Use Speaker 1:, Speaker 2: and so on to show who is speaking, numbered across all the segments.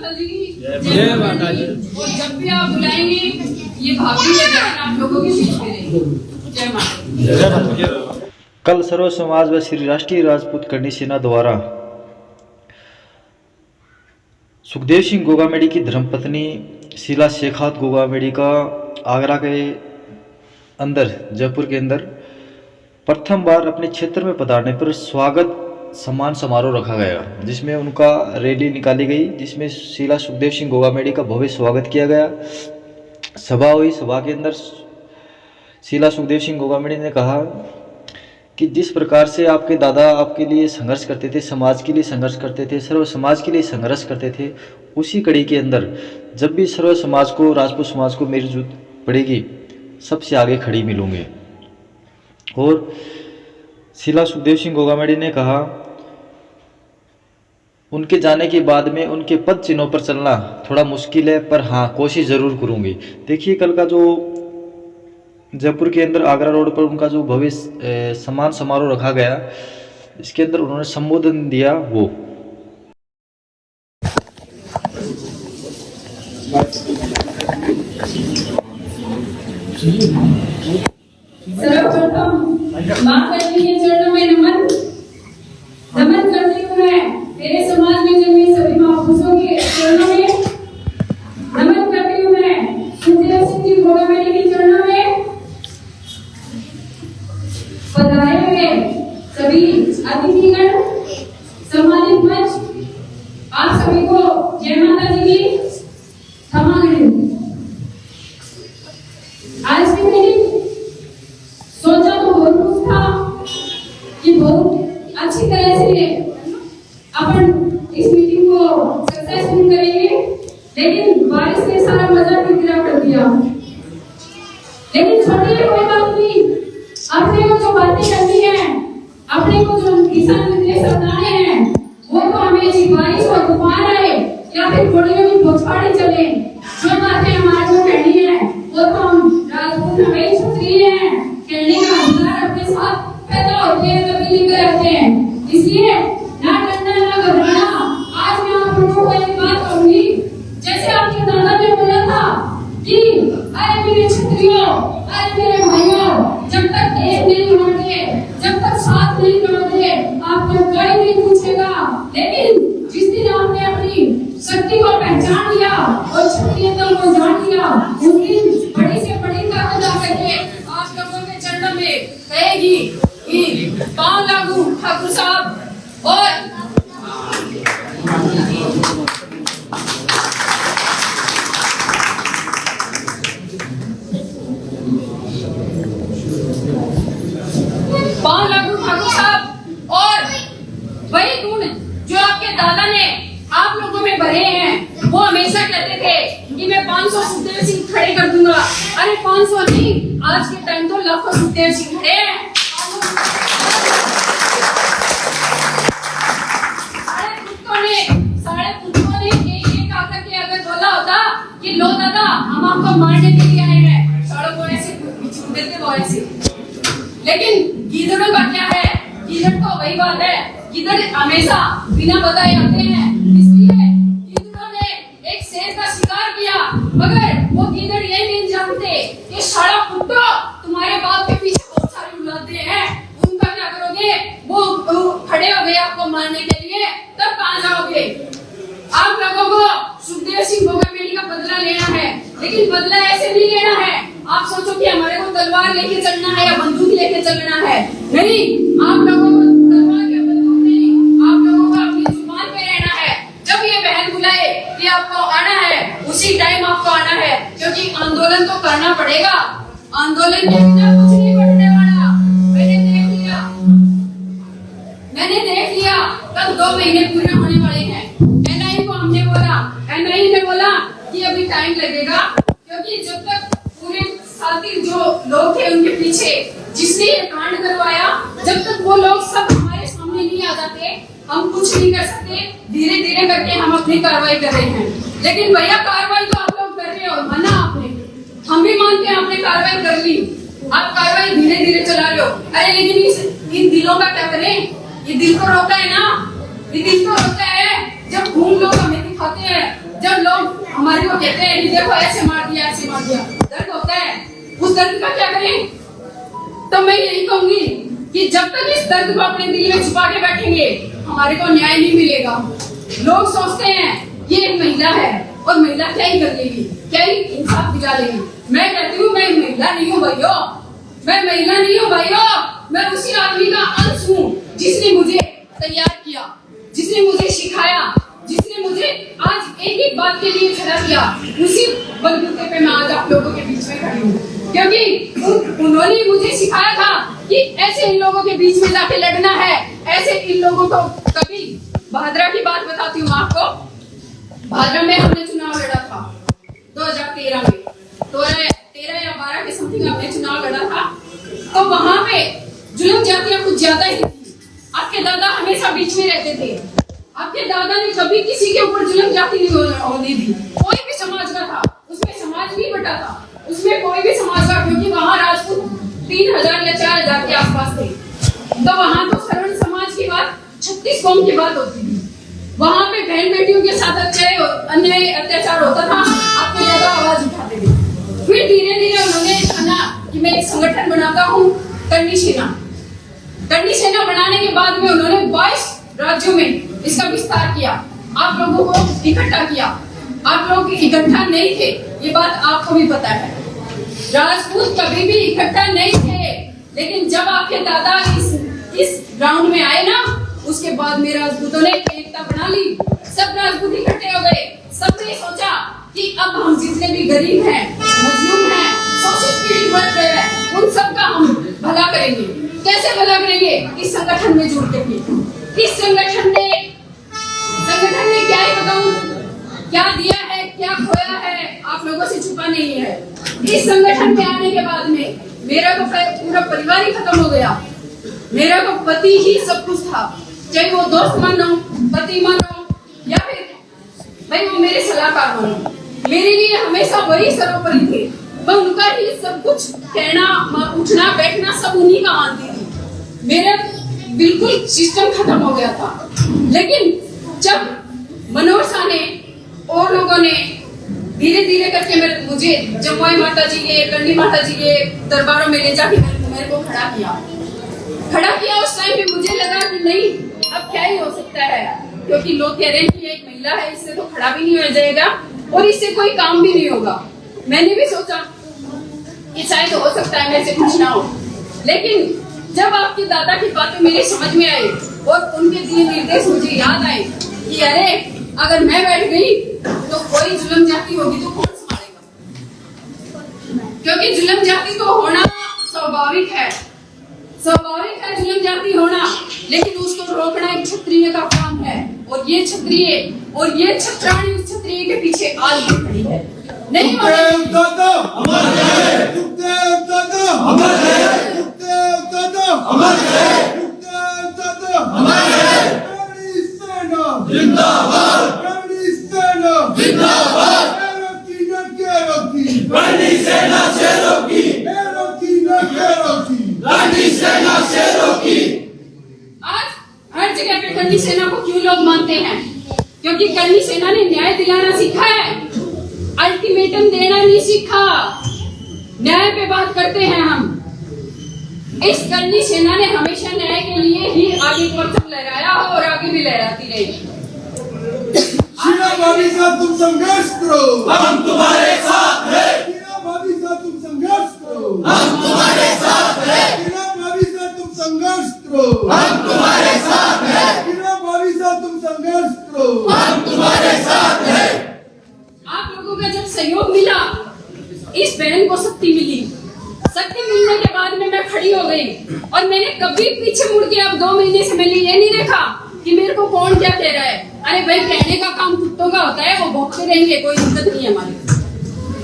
Speaker 1: माता जी की जय माता जी। और जब भी आप बुलाएंगे ये भाभी ये बहन आप लोगों के बीच में रहेंगे। जय माता जी।
Speaker 2: कल सर्व समाज व श्री राष्ट्रीय राजपूत करणी सेना द्वारा सुखदेव सिंह गोगामेडी की धर्मपत्नी शीला शेखावत गोगामेडी का आगरा के अंदर जयपुर के अंदर प्रथम बार अपने क्षेत्र में पधारने पर स्वागत सम्मान समारोह रखा गया, जिसमें उनका रैली निकाली गई, जिसमें शीला सुखदेव सिंह गोगामेडी का भव्य स्वागत किया गया। सभा हुई, सभा के अंदर शीला सुखदेव सिंह गोगामेडी ने कहा कि जिस प्रकार से आपके दादा आपके लिए संघर्ष करते थे, समाज के लिए संघर्ष करते थे, सर्व समाज के लिए संघर्ष करते थे, उसी कड़ी के अंदर जब भी सर्व समाज को, राजपूत समाज को मेरी जरूरत पड़ेगी, सबसे आगे खड़ी मिलूंगे। और शीला सुखदेव सिंह गोगामेडी ने कहा उनके जाने के बाद में उनके पद चिन्हों पर चलना थोड़ा मुश्किल है, पर हाँ कोशिश ज़रूर करूँगी। देखिए कल का जो जयपुर के अंदर आगरा रोड पर उनका जो भव्य सम्मान समारोह रखा गया, इसके अंदर उन्होंने संबोधन दिया। वो
Speaker 1: सर्वप्रथम मां करनी के चरणों में नमन करती हूँ। मैं मेरे समाज में जन्मी सभी महापुरुषों के चरणों में नमन करती हूँ। मैं सुखदेव सिंह जी गोगामेडी के चरणों में पधारे हुए सभी अतिथिगण, सम्मानित मंच, आप सभी को जय माता जी की क्षमा करें। आज की मीटिंग सोचा तो बहुत कुछ था कि बहुत अच्छी तरह से अपन इस मीटिंग को सक्सेसफुल करेंगे, लेकिन बारिश ने सारा मजा किरकिरा कर दिया। लेकिन छोड़िए, कोई बात नहीं। अपने को जो बातें करनी है, अपने को जो दिशा निर्देश बताने हैं, वो तो हमें बारिश और तूफान आए या फिर घोड़ियों की बौछारें चले, जो बातें हमारे को कहनी है वो तो हम राजपूत हमें क्षत्रिय हैं, कहने का अधिकार अपने साथ पैदा होते हैं तभी लेकर आते हैं। इसलिए ना डरना ना घबराना। आज मैं आप लोगों को एक बात कहूंगी, जैसे आपके दादा ने बोला था कि अरे मेरे क्षत्रियों, अरे मेरे भाइयों, जब तक एक नहीं होंगे, जब तक साथ नहीं करोगे, आपको कोई नहीं पूछेगा। लेकिन जिस दिन आपने अपनी शक्ति को पहचान लिया और क्षत्रियता को जान लिया, उस दिन बड़ी से बड़ी ताकत आकर के आप लोगों के चरणों में कहेगी कि पांव लागू ठाकुर साहब। और पांव लागू ठाकुर साहब, और वही गुण जो आपके दादा ने आप लोगों में भरे हैं, वो हमेशा कहते थे कि मैं 500 सुखदेव सिंह खड़े कर दूंगा। अरे 500 नहीं, आज के टाइम तो लाखों सुखदेव सिंह खड़े हैं। साढ़े पुत्रों ने एक आकर के अगर बोला होता कि लो दादा हम आपको मारने के लिए आए हैं, सालों को ऐसे देते वो ऐसे। लेकिन गीदड़ों का क्या है, गीदड़ तो वही बात है, गीदड़ हमेशा बिना बताए आते हैं। इसलिए गीदड़ों ने एक शेर का शिकार किया, मगर वो गीदड़ ये नहीं जानते कि साला कुत्ता तुम्हारे बाप के पीछे बहुत सारी औलादें हैं, उनका क्या करोगे? वो खड़े हो गए आपको मारने के लिए, तब कहां जाओगे? आप लोगों को सुखदेव सिंह गोगामेडी का बदला लेना है, लेकिन बदला ऐसे नहीं लेना है आप सोचो कि हमारे को तलवार लेके चलना है या बंदूक लेके चलना है। नहीं, आप लोगों को तलवार या बंदूक नहीं, आप लोगों को अपनी जुबान पे रहना है। जब ये बहन बुलाए कि आपको आना है, उसी टाइम आपको आना है, क्योंकि आंदोलन तो करना पड़ेगा। आंदोलन के बिना कुछ नहीं बढ़ने वाला। मैंने देख लिया कल 2 महीने पूरे होने वाले हैं। एनआई को हमने बोला, एनआई ने बोला कि अभी टाइम लगेगा, क्योंकि जब तक पूरे साथी जो लोग थे उनके पीछे जिसने ये कांड करवाया, जब तक वो लोग सब हमारे सामने नहीं आ जाते, हम कुछ नहीं कर सकते। धीरे धीरे करके हम अपनी कार्रवाई कर रहे हैं। लेकिन भैया कार्रवाई तो आप लोग कर रहे हो, माना आपने, हम भी मानते हैं आपने कार्रवाई कर ली, आप कार्रवाई धीरे धीरे चला लो। अरे लेकिन इन दिलों का क्या करें? ये दिल को रोकता है ना, ये दिल को रोकता है। जब खून लोग हमें दिखाते हैं, जब लोग हमारे को कहते हैं कि देखो ऐसे मार दिया, दर्द होता है, उस दर्द का क्या करें? तो मैं यही कहूंगी कि जब तक इस दर्द को अपने दिल में छुपा के बैठेंगे, हमारे को न्याय नहीं मिलेगा। लोग सोचते हैं ये एक महिला है और महिला क्या ही कर लेगी, क्या ही इंसाफ दिला लेगी। मैं कहती हूँ मैं महिला नहीं हूँ भाइयों, मैं महिला नहीं हूँ भाइयों, मैं उसी आदमी का अंश हूँ जिसने मुझे तैयार किया, जिसने मुझे सिखाया, जिसने मुझे आज एक एक बात के लिए खड़ा किया। उसी बलबूते पे मैं आज आप लोगों के बीच में खड़ी हूँ, क्योंकि उन्होंने मुझे सिखाया था कि ऐसे इन लोगों के बीच में जाके लड़ना है, ऐसे इन लोगों को। कभी भादरा की बात बताती हूँ आपको। भादरा में हमने चुनाव लड़ा था 2013 में, 13 या 12 के समथिंग हमने चुनाव लड़ा था। तो वहां पे जुल्म जातियां कुछ ज्यादा ही थी। आपके दादा हमेशा बीच में रहते थे। आपके दादा ने कभी किसी के ऊपर जुल्म जाति नहीं होने दी। कोई भी समाज का था, उसमें समाज नहीं बटा था, उसमें कोई भी समाज का, क्योंकि वहां राजपूत 3000 या 4000 के आसपास थे। तो वहां तो सरल समाज की बात 36 कौम की बात होती थी। वहां पे बहन बेटियों के साथ अन्याय अत्याचार होता था, आपके दादा आवाज उठाते थे। फिर धीरे धीरे उन्होंने ठाना कि मैं एक संगठन बनाता हूँ, करनी सेना। करनी सेना बनाने के बाद में उन्होंने 22 राज्यों में इसका विस्तार किया, आप लोगों को इकट्ठा किया। आप लोग इकट्ठा नहीं थे, ये बात आपको भी पता है। राजपूत कभी भी इकट्ठा नहीं थे, लेकिन जब आपके दादा इस ग्राउंड में आए ना, उसके बाद में राजपूतों ने एकता बना ली। सब राजपूत इकट्ठे हो गए। सबने सोचा कि अब हम जितने भी गरीब हैं, मजलूम हैं, शोषित पीड़ित वर्ग हैं, उन सब का हम भला करेंगे। कैसे भला करेंगे? इस संगठन में जुड़ के। इस संगठन ने क्या ही बताऊं, क्या दिया है, क्या खोया है, आप लोगों से छुपा नहीं है। इस संगठन में आने के बाद में मेरा तो पूरा परिवार ही खत्म हो गया। मेरा तो पति ही सब कुछ था, चाहे वो दोस्त मानो, पति मानो, या फिर भाई वो मेरे सलाहकार मानो। मेरे लिए हमेशा वही सर्वोपरि थे। मैं उनका ही सब कुछ कहना, उठना बैठना सब उन्हीं का मानती थी। मेरा बिल्कुल सिस्टम खत्म हो गया था। लेकिन जब मनोहर शाह ने और लोगों ने धीरे धीरे करके मुझे जमुई माता जी के, करनी माता जी के दरबारों में ले जाके मेरे को खड़ा किया। उस टाइम पे मुझे लगा कि नहीं, अब क्या ही हो सकता है, क्योंकि लोग कह रहे हैं कि एक महिला है, इससे तो खड़ा भी नहीं हो जाएगा और इससे कोई काम भी नहीं होगा। मैंने भी सोचा कि शायद हो सकता है मेरे से कुछ ना हो। लेकिन जब आपके दादा की बातें मेरे समझ में आई और उनके दिए निर्देश मुझे याद आए कि अरे अगर मैं बैठ गई तो कोई जुल्म जाति होगी तो कौन संभालेगा? क्योंकि जुल्म जाति तो होना स्वाभाविक है जुल्म जाति होना, लेकिन उसको रोकना एक क्षत्रिय का काम है। और ये क्षत्रिय और ये छत्राणी उस क्षत्रिय के पीछे आज भी खड़ी है। नहीं आज हर जगह पे करनी सेना को क्यों लोग मानते हैं? क्योंकि करनी सेना ने न्याय दिलाना सीखा है, अल्टीमेटम देना नहीं सीखा। न्याय पे बात करते हैं हम। इस करनी सेना ने हमेशा न्याय के लिए ही आगे परचम लहराया और आगे भी लहराती रही।
Speaker 3: भाभी साहब तुम संघर्ष करो,
Speaker 4: हम तुम्हारे साथ हैं।
Speaker 3: भाभी साहब तुम संघर्ष करो,
Speaker 4: हम तुम्हारे साथ हैं।
Speaker 3: भाभी साहब तुम संघर्ष करो,
Speaker 4: हम तुम्हारे साथ हैं।
Speaker 3: भाभी साहब तुम संघर्ष करो,
Speaker 4: हम तुम्हारे साथ हैं।
Speaker 1: आप लोगों का जब सहयोग मिला, इस बहन को शक्ति मिली। शक्ति मिलने के बाद में मैं खड़ी हो गई और मैंने कभी पीछे मुड़ के अब 2 महीने से मैंने ये नहीं देखा कि मेरे को कौन क्या कह रहा है। अरे भाई, कहने का काम कुत्तों का होता है, वो भौंकते रहेंगे, कोई दिक्कत नहीं है। हमारे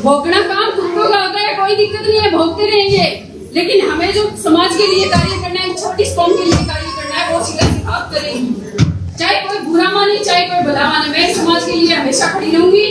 Speaker 1: भौंकना काम कुत्तों का होता है, कोई दिक्कत नहीं है, भौंकते रहेंगे। लेकिन हमें जो समाज के लिए कार्य करना है, 36 कौम के लिए कार्य करना है, वो सीधा सिखात करेंगे। चाहे कोई बुरा माने, चाहे कोई भला माने, मैं समाज के लिए हमेशा खड़ी रहूंगी।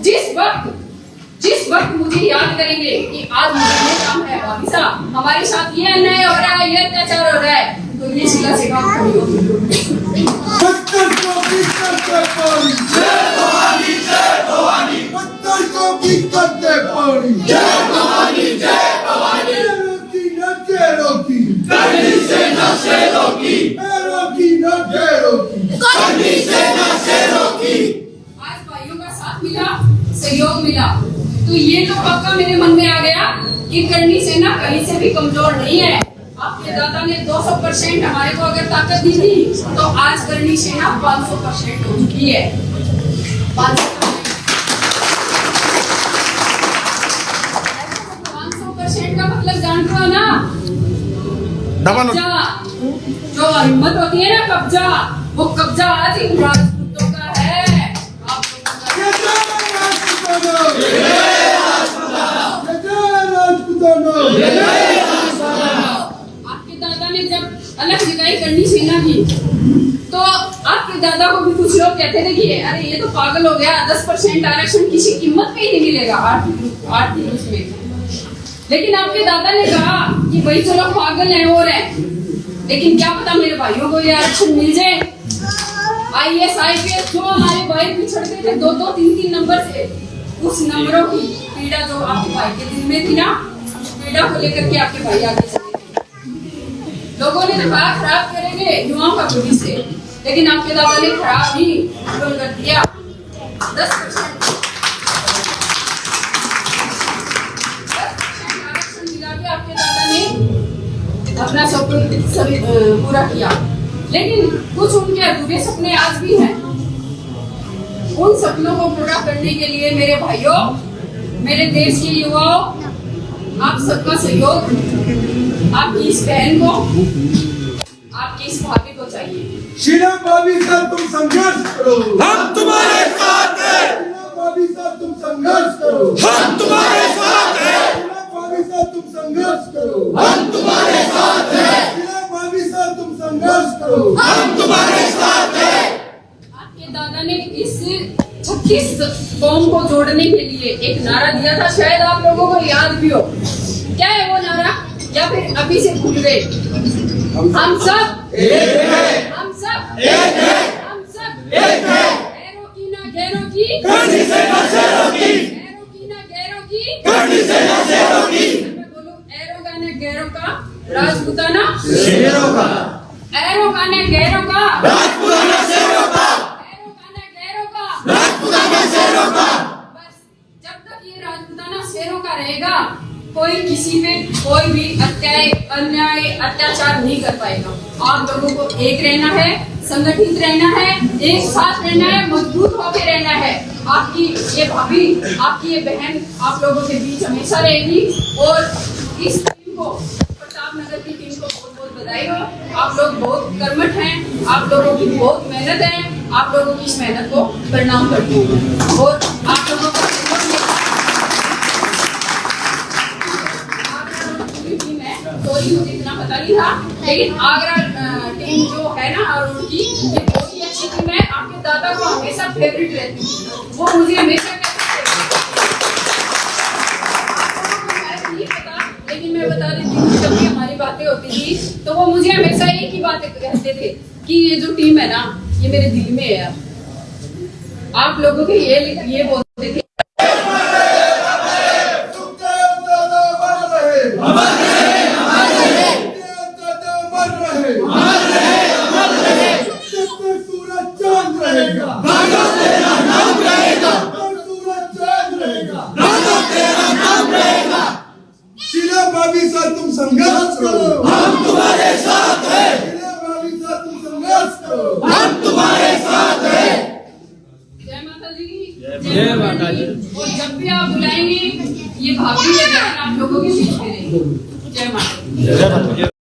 Speaker 1: जिस वक्त मुझे याद करेंगे कि आज मुझे ये काम है, भाभी साहब हमारे साथ ये अन्याय हो रहा है, ये अत्याचार हो रहा है, तो ये सीधा से काम खड़ी होगी।
Speaker 3: जय भवानी, जय भवानी।
Speaker 1: मिला, सहयोग मिला। तो ये तो पक्का मेरे मन में आ गया कि करनी सेना कहीं से भी कमजोर नहीं है। आपके दादा ने 200% हमारे को अगर ताकत दी थी, तो आज करनी सेना 500% हो चुकी है। 500% का मतलब जानते हो ना? कब्जा, जो हिम्मत होती है ना कब्जा, वो कब्जा आज इन राजपूतों का है। आप आपके दादा ने जब अलग जगह करनी सेना की, तो आपके दादा को भी कुछ लोग कहते थे कि अरे ये तो पागल हो गया, 10% आरक्षण किसी कीमत पे ही नहीं मिलेगा आर्थिक उसमें। लेकिन आपके दादा ने कहा कि भाई चलो पागल है और है, लेकिन क्या पता मेरे भाइयों को ये आरक्षण मिल जाए। IAS IPS जो हमारे भाई पिछड़ते थे 2-2, 3-3 नंबर से, उस नंबरों की पीड़ा जो आपके भाई के दिल में थी ना, उस पीड़ा को लेकर के आपके भाई आगे चले थे। लोगों ने तो कहा खराब करेंगे युवाओं का भविष्य, लेकिन आपके दादा ने खराब ही कर दिया। 10% आपके दादा ने अपना सपना पूरा किया। लेकिन कुछ उनके अधूरे सपने आज भी हैं। उन सपनों को पूरा करने के लिए मेरे भाइयों, मेरे देश के युवाओं, आप सबका सहयोग, आपकी इस बहन को, आपकी इस भाभी को चाहिए।
Speaker 3: शीला भाभी सर तुम संघर्ष करो,
Speaker 4: हम तुम्हारे साथ हैं।
Speaker 3: शीला भाभी सर तुम संघर्ष करो,
Speaker 4: हम तुम्हारे साथ हैं।
Speaker 3: शीला भाभी सर तुम संघर्ष करो,
Speaker 4: हम तुम्हारे साथ हैं।
Speaker 3: शीला भाभी सर तुम संघर्ष करो,
Speaker 4: हम तुम्हारे साथ हैं।
Speaker 1: आपके दादा ने इस 36 कौम को जोड़ने के लिए एक नारा दिया था, शायद आप लोगों को याद भी हो। क्या है वो नारा, या फिर अभी से भूल गए? हम सब
Speaker 4: एक हैं।
Speaker 1: हम सब
Speaker 4: एक हैं।
Speaker 1: हम सब
Speaker 4: एक हैं।
Speaker 1: गैरों की ना गैरों की,
Speaker 4: करनी सेना शेरों की,
Speaker 1: गैरों की ना गैरों की,
Speaker 4: करनी सेना शेरों की,
Speaker 1: मैं बोलूं एरों का ने गैरों का, राजपूताना
Speaker 4: शेरों का,
Speaker 1: एरों का ने गैरों का,
Speaker 4: राजपूताना शेरों का,
Speaker 1: एरों का ने गैरों का।
Speaker 4: राजपूताना शेरों का।
Speaker 1: बस जब तक ये राजपूताना शेरों का रहेगा, कोई किसी पे कोई भी अन्याय अत्याचार नहीं कर पाएगा। आप लोगों को एक रहना है, संगठित रहना है, एक साथ रहना है, मजबूत होकर रहना है। आपकी ये भाभी, आपकी ये बहन आप लोगों के बीच हमेशा रहेगी। और इस टीम को, प्रताप नगर की टीम को बहुत बहुत बधाई हो। आप लोग बहुत कर्मठ हैं, आप लोगों की बहुत मेहनत है। आप लोगों की इस मेहनत को प्रणाम करती हूँ। और आप लोगों का टीम है, सॉरी मुझे इतना पता नहीं था, लेकिन आगरा टीम जो है ना अरुण की, ये बहुत ही अच्छी टीम है। आपके दादा को हमेशा फेवरेट रहती थी, वो मुझे हमेशा नहीं पता, लेकिन मैं बता देती हूँ, जब भी हमारी बातें होती थी तो वो मुझे हमेशा एक ही बात कहते थे कि ये जो टीम है ना, ये मेरे दिल में है। आप लोगों के ये बोलते थे
Speaker 3: तुम संघर्ष करो,
Speaker 4: हम तुम्हारे साथ हैं।
Speaker 3: शीला भाभी सर तुम संघर्ष करो,
Speaker 4: हम तुम्हारे साथ हैं।
Speaker 1: जय माता जी की जय माता जी। और जब भी आप बुलाएंगे, ये भाभी ये बहन आप लोगों के बीच में रहेगी। जय माता।